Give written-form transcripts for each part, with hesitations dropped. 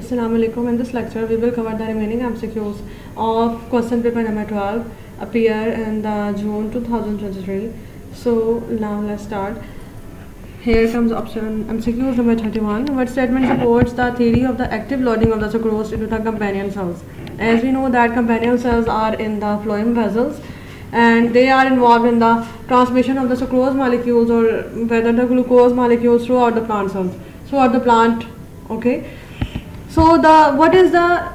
Assalamu alaikum. In this lecture, we will cover the remaining MCQs of question paper number 12 appear in the June 2023. So now let's start. Here comes option MCQs number 31. What statement supports the theory of the active loading of the sucrose into the companion cells? As we know that companion cells are in the phloem vessels and they are involved in the transmission of the sucrose molecules or whether the glucose molecules throughout the plant cells, throughout the plant. Okay. So what is the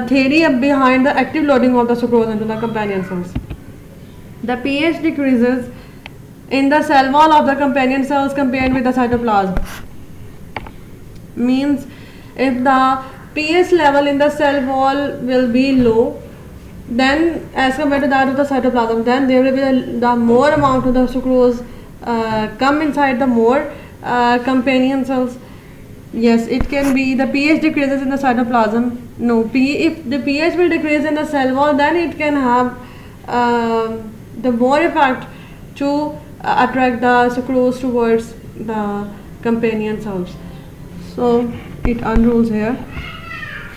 theory behind the active loading of the sucrose into the companion cells? The pH decreases in the cell wall of the companion cells compared with the cytoplasm. Means if the pH level in the cell wall will be low, then as compared to that of the cytoplasm, then there will be the more amount of the sucrose come inside the more companion cells. Yes, it can be the pH decreases in the cytoplasm. No, if the pH will decrease in the cell wall, then it can have the more effect to attract the sucrose towards the companion cells. So it unrolls here.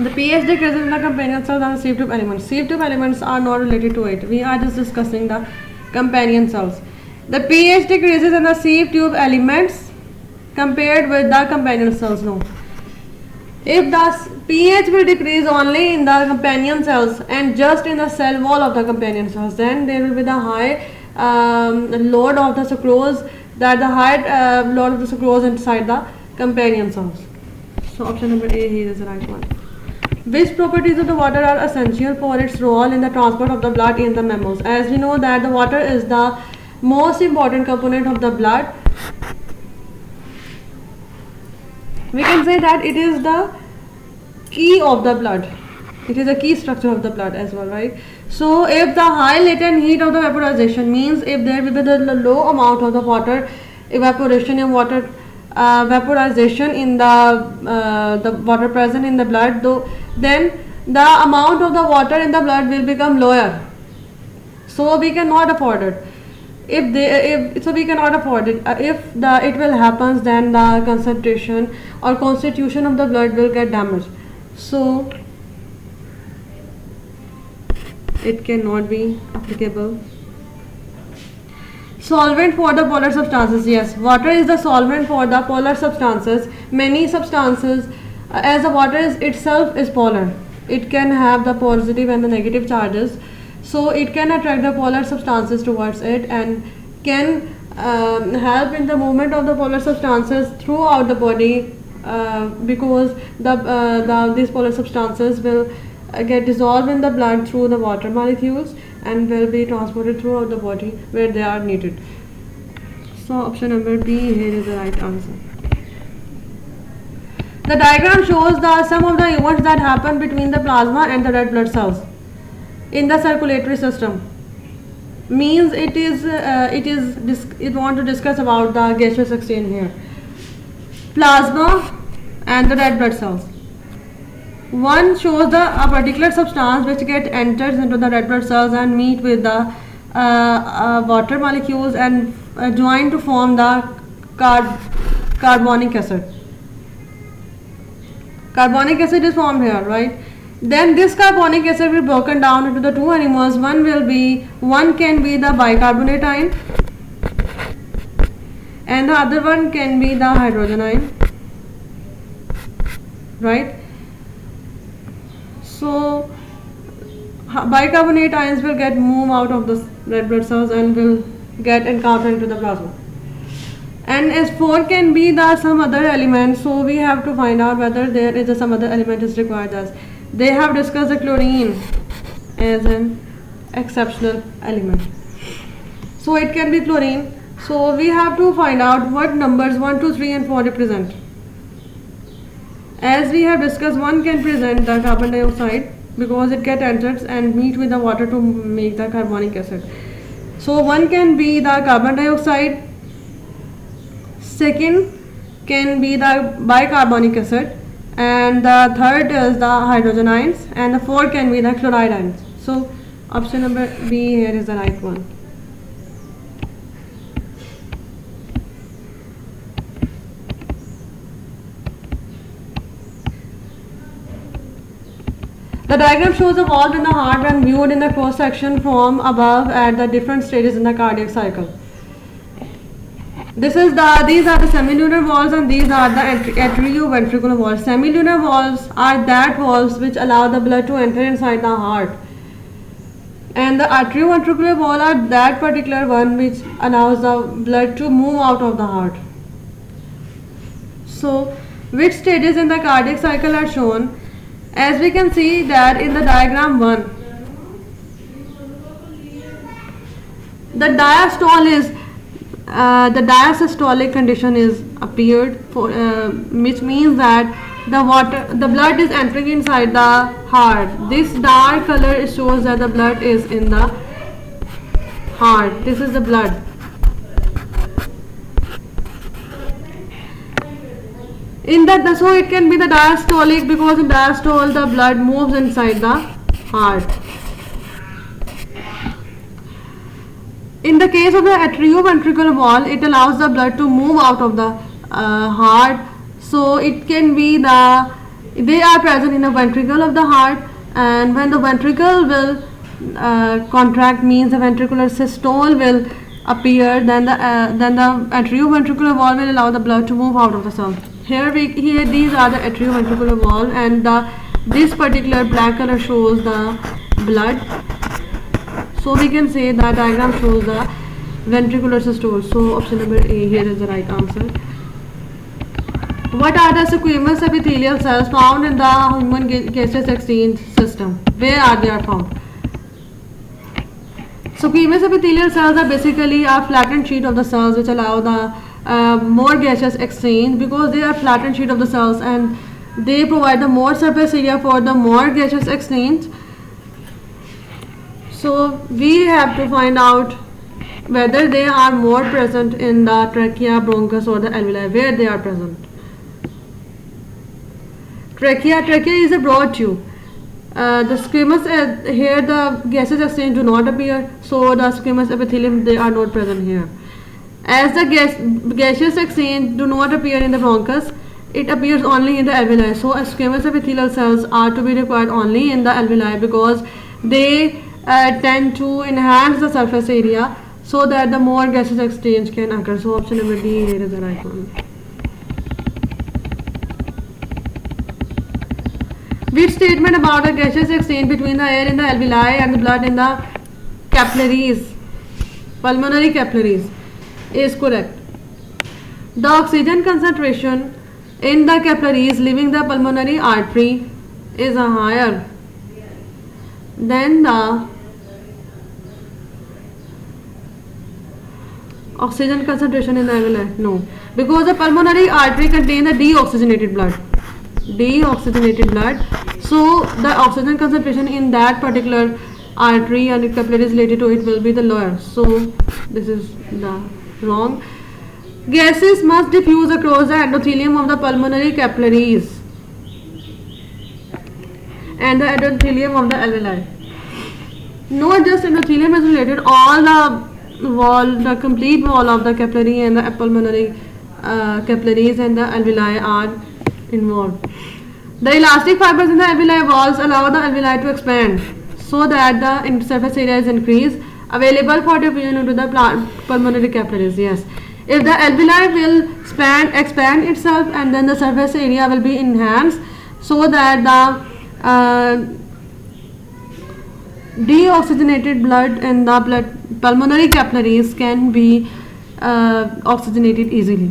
The pH decreases in the companion cells and sieve tube elements. Sieve tube elements are not related to it. We are just discussing the companion cells. The pH decreases in the sieve tube elements compared with the companion cells. No. If the pH will decrease only in the companion cells and just in the cell wall of the companion cells, then there will be the high load of the sucrose, that the high load of the sucrose inside the companion cells. So option number A here is the right one. Which properties of the water are essential for its role in the transport of the blood in the mammals? As we know that the water is the most important component of the blood. We can say that it is the key of the blood. It is a key structure of the blood as well, right? So if the high latent heat of the vaporization, means if there will be the low amount of the water evaporation and water vaporization in the water present in the blood, then the amount of the water in the blood will become lower. So we cannot afford it. If we cannot afford it. If it will happens, then the concentration or constitution of the blood will get damaged. So it cannot be applicable. Solvent for the polar substances. Yes, water is the solvent for the polar substances. Many substances, as the water itself is polar, it can have the positive and the negative charges. So it can attract the polar substances towards it and can help in the movement of the polar substances throughout the body, because these polar substances will get dissolved in the blood through the water molecules and will be transported throughout the body where they are needed. So option number B here is the right answer. The diagram shows some of the events that happen between the plasma and the red blood cells in the circulatory system. Means it want to discuss about the gaseous exchange here. Plasma and the red blood cells. One shows a particular substance which enters into the red blood cells and meet with the water molecules and join to form the carbonic acid. Carbonic acid is formed here, right? Then this carbonic acid will be broken down into the two animals. One can be the bicarbonate ion and the other one can be the hydrogen ion, right? So bicarbonate ions will get moved out of the red blood cells and will get encountered into the plasma. And as 4 can be some other element, so we have to find out whether there is some other element is required. As they have discussed the chlorine as an exceptional element, so it can be chlorine. So we have to find out what numbers 1, 2, 3 and 4 represent. As we have discussed, 1 can present the carbon dioxide because it enters and meet with the water to make the carbonic acid. So 1 can be the carbon dioxide, 2nd can be the bicarbonic acid, and the 3rd is the hydrogen ions, and the 4th can be the chloride ions. So option number B here is the right one. The diagram shows the valve in the heart when viewed in the cross section from above at the different stages in the cardiac cycle. These are the semilunar valves and these are the atrioventricular valves. Semilunar valves are that valves which allow the blood to enter inside the heart. And the atrioventricular valve are that particular one which allows the blood to move out of the heart. So, which stages in the cardiac cycle are shown? As we can see that in the diagram 1, the diastole is the diastolic condition is appeared for which means that the blood is entering inside the heart. This dark color shows that the blood is in the heart. This is the blood. So it can be the diastolic because in diastole the blood moves inside the heart. In the case of the atrioventricular valve, it allows the blood to move out of the heart. So it can be they are present in the ventricle of the heart, and when the ventricle will contract, means the ventricular systole will appear, then the atrioventricular valve will allow the blood to move out of the cell. Here these are the atrioventricular valve, and this particular black color shows the blood. So we can say that diagram shows the ventricular systole. So option number A here is the right answer. What are the squamous epithelial cells found in the human gaseous exchange system? Where are they found? Squamous epithelial cells are basically a flattened sheet of the cells which allow the more gaseous exchange, because they are flattened sheet of the cells and they provide the more surface area for the more gaseous exchange. So we have to find out whether they are more present in the trachea, bronchus or the alveoli, where they are present. Trachea is a broad tube. The squamous here the gaseous exchange do not appear, so the squamous epithelium they are not present here. As the gaseous exchange do not appear in the bronchus, it appears only in the alveoli. So squamous epithelial cells are to be required only in the alveoli because they tend to enhance the surface area so that the more gaseous exchange can occur. So option number D here is the right one. Which statement about the gaseous exchange between the air in the alveoli and the blood in the capillaries, pulmonary capillaries, is correct? The oxygen concentration in the capillaries leaving the pulmonary artery is higher than the oxygen concentration in the alveoli. No, because the pulmonary artery contains the deoxygenated blood. So the oxygen concentration in that particular artery and the capillary is related to it will be the lower. So this is the wrong. Gases must diffuse across the endothelium of the pulmonary capillaries and the endothelium of the alveoli. Not just endothelium is related, all the wall, the complete wall of the capillary and the pulmonary capillaries and the alveoli are involved. The elastic fibers in the alveoli walls allow the alveoli to expand so that the surface area is increased, available for diffusion into the pulmonary capillaries. Yes, if the alveoli will expand itself, and then the surface area will be enhanced so that the deoxygenated blood in the pulmonary capillaries can be oxygenated easily.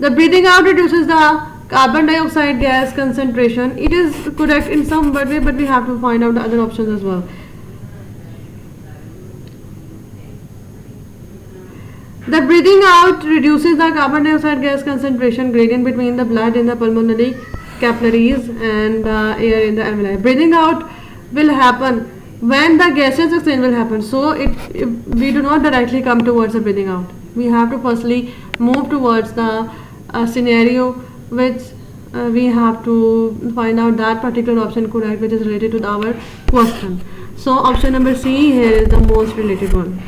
The breathing out reduces the carbon dioxide gas concentration. It is correct in some way, but we have to find out the other options as well. The breathing out reduces the carbon dioxide gas concentration gradient between the blood in the pulmonary capillaries and air in the alveoli. Breathing out will happen when the gaseous exchange will happen. So we do not directly come towards the breathing out. We have to firstly move towards the scenario which we have to find out that particular option correct, which is related to our question. So option number C here is the most related one.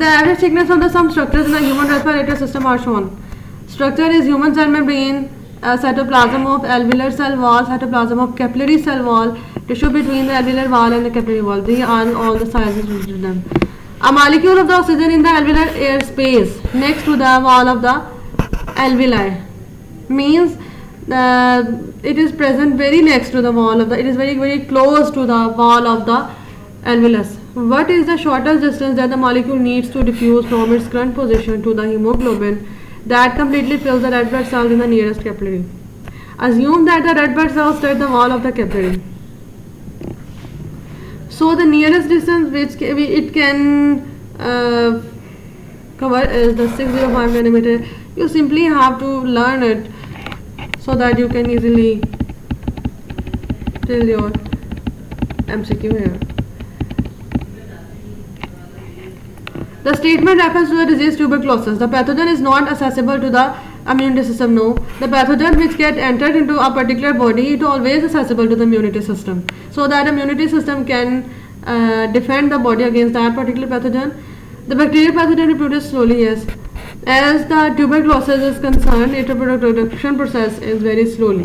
The average thickness of the some structures in the human respiratory system are shown. Structure is human cell membrane, cytoplasm of alveolar cell wall, cytoplasm of capillary cell wall, tissue between the alveolar wall and the capillary wall. These are all the sizes related to them. A molecule of the oxygen in the alveolar air space next to the wall of the alveoli means it is present very next to the wall of the, it is very close to the wall of the alveolus. What is the shortest distance that the molecule needs to diffuse from its current position to the hemoglobin that completely fills the red blood cells in the nearest capillary? Assume that the red blood cells touch the wall of the capillary. So the nearest distance which it can cover is the 605 nanometer. You simply have to learn it so that you can easily tell your MCQ here. The statement refers to the disease tuberculosis. The pathogen is not accessible to the immunity system. No, the pathogen which get entered into a particular body, it always accessible to the immunity system, so that immunity system can defend the body against that particular pathogen. The bacterial pathogen reproduces slowly, yes. As the tuberculosis is concerned, its reproduction process is very slowly.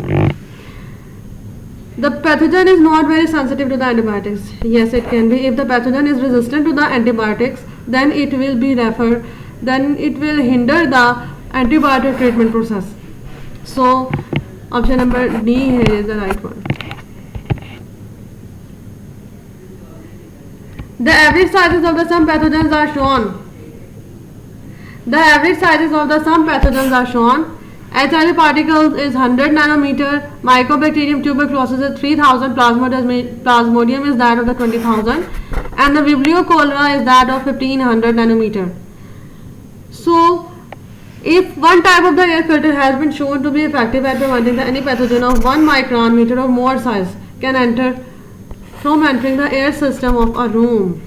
The pathogen is not very sensitive to the antibiotics. Yes, it can be. If the pathogen is resistant to the antibiotics, then it will be referred, then it will hinder the antibiotic treatment process. So option number D here is the right one. The average sizes of the some pathogens are shown. The average sizes of the some pathogens are shown. HIV particles is 100 nanometer, Mycobacterium tuberculosis is 3000, Plasmodium is that of the 20,000, and the Vibrio cholera is that of 1500 nanometer. So, if one type of the air filter has been shown to be effective at preventing the any pathogen of 1 micron meter or more size can enter from entering the air system of a room.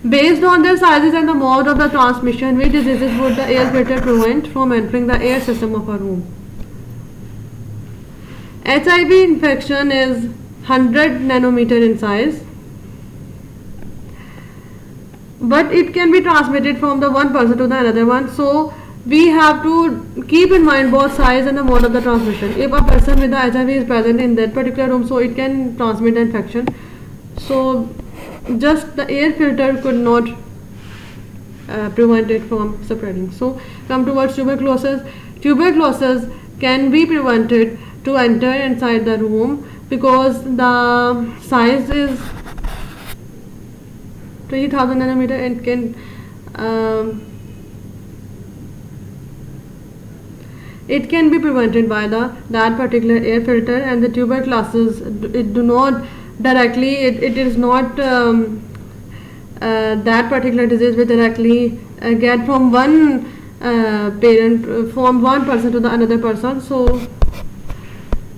Based on their sizes and the mode of the transmission, which diseases would the air filter prevent from entering the air system of a room? HIV infection is 100 nanometer in size, but it can be transmitted from the one person to the another one. So we have to keep in mind both size and the mode of the transmission. If a person with the HIV is present in that particular room, so it can transmit the infection. So just the air filter could not prevent it from spreading. So come towards tuberculosis. Tuberculosis can be prevented to enter inside the room because the size is 20,000 nanometer and can it can be prevented by that particular air filter. And the tuberculosis, it do not directly, it is not that particular disease will directly get from one parent, from one person to the another person. So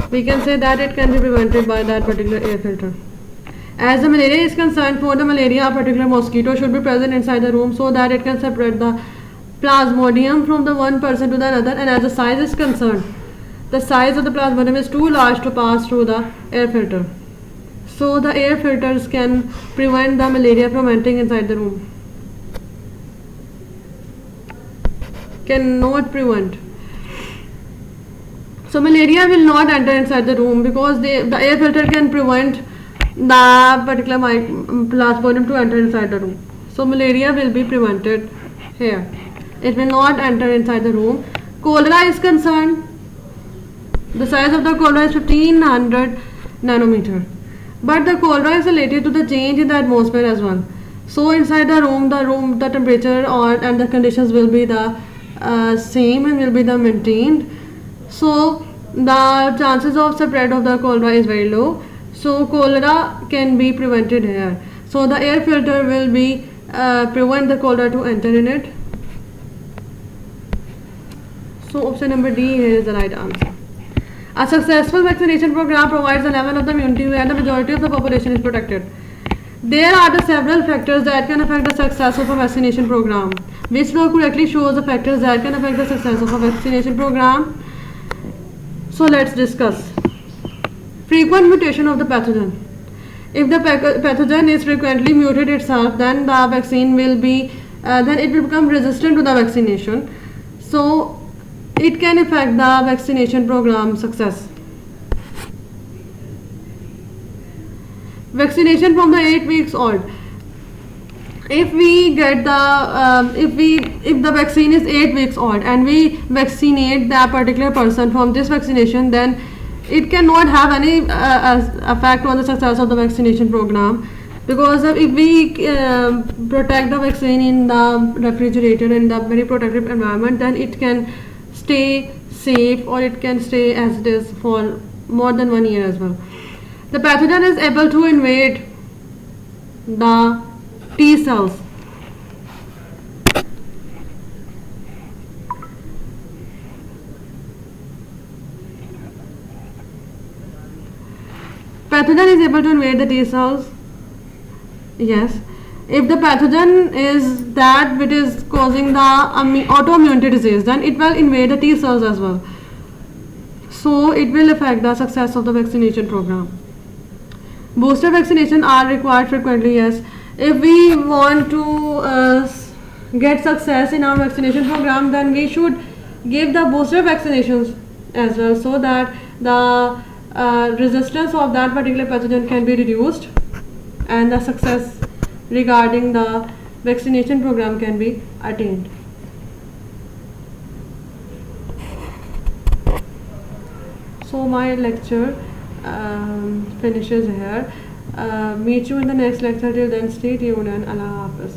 we can say that it can be prevented by that particular air filter. As the malaria is concerned, for the malaria, a particular mosquito should be present inside the room so that it can separate the plasmodium from the one person to the another. And as the size is concerned, the size of the plasmodium is too large to pass through the air filter. So the air filters can prevent the malaria from entering inside the room. Cannot prevent. So malaria will not enter inside the room because the air filter can prevent the particular plasmodium to enter inside the room. So malaria will be prevented here. It will not enter inside the room. Cholera is concerned. The size of the cholera is 1500 nanometer. But the cholera is related to the change in the atmosphere as well. So inside the room, the temperature and the conditions will be the same and will be the maintained. So the chances of spread of the cholera is very low. So cholera can be prevented here. So the air filter will be prevent the cholera to enter in it. So option number D here is the right answer. A successful vaccination program provides a level of the immunity where the majority of the population is protected. There are the several factors that can affect the success of a vaccination program. Which law correctly shows the factors that can affect the success of a vaccination program? So let's discuss. Frequent mutation of the pathogen. If the pathogen is frequently mutate itself, then the vaccine will be then it will become resistant to the vaccination. So it can affect the vaccination program success. Vaccination from the 8 weeks old. If we get the if the vaccine is 8 weeks old and we vaccinate that particular person from this vaccination, then it cannot have any effect on the success of the vaccination program, because if we protect the vaccine in the refrigerator in the very protective environment, then it can stay safe, or it can stay as it is for more than 1 year as well. The pathogen is able to invade the T cells. Pathogen is able to invade the T cells. Yes. If the pathogen is that which is causing the autoimmunity disease, then it will invade the T cells as well. So it will affect the success of the vaccination program. Booster vaccination are required frequently, yes. If we want to get success in our vaccination program, then we should give the booster vaccinations as well, so that the resistance of that particular pathogen can be reduced and the success regarding the vaccination program can be attained. So my lecture finishes here. Meet you in the next lecture. Till then, stay tuned and Allah Hafiz.